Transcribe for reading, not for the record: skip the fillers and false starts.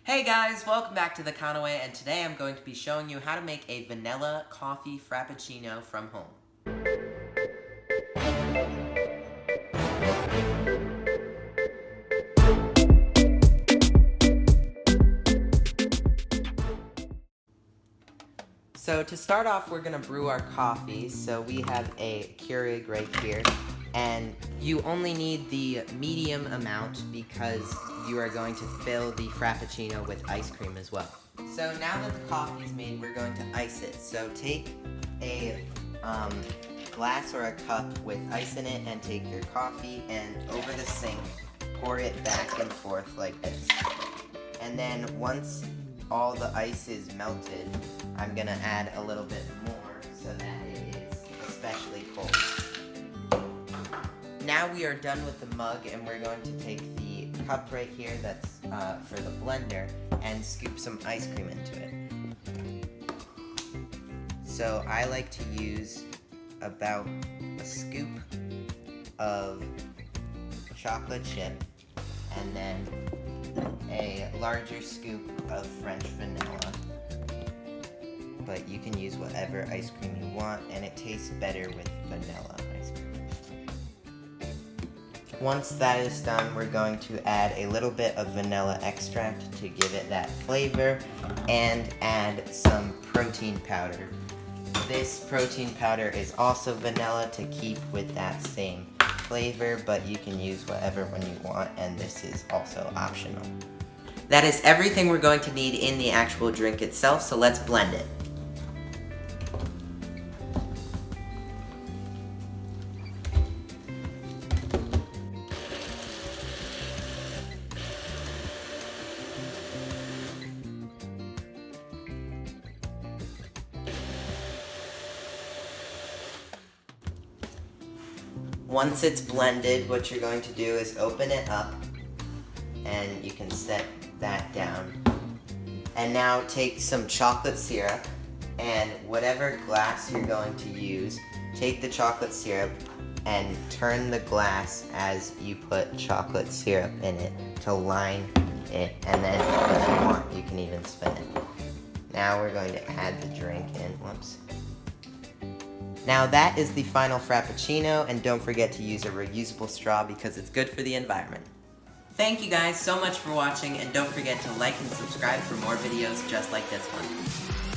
Hey guys, welcome back to the Conaway, and today I'm going to be showing you how to make a vanilla coffee frappuccino from home. So to start off, we're going to brew our coffee. So we have a Keurig right here, and you only need the medium amount because you are going to fill the Frappuccino with ice cream as well. So now that the coffee is made, we're going to ice it. So take a glass or a cup with ice in it and take your coffee and over the sink, pour it back and forth like this. And then once all the ice is melted, I'm gonna add a little bit more so that it is especially cold. Now we are done with the mug, and we're going to take the cup right here that's for the blender and scoop some ice cream into it. So I like to use about a scoop of chocolate chip and then a larger scoop of French vanilla, but you can use whatever ice cream you want, and it tastes better with vanilla ice cream. Once that is done, we're going to add a little bit of vanilla extract to give it that flavor, and add some protein powder. This protein powder is also vanilla to keep with that same flavor, but you can use whatever one you want, and this is also optional. That is everything we're going to need in the actual drink itself, so let's blend it. Once it's blended, what you're going to do is open it up, and you can set that down. And now take some chocolate syrup, and whatever glass you're going to use, take the chocolate syrup and turn the glass as you put chocolate syrup in it to line it, and then if you want, you can even spin it. Now we're going to add the drink in. Whoops. Now that is the final Frappuccino, and don't forget to use a reusable straw because it's good for the environment. Thank you guys so much for watching, and don't forget to like and subscribe for more videos just like this one.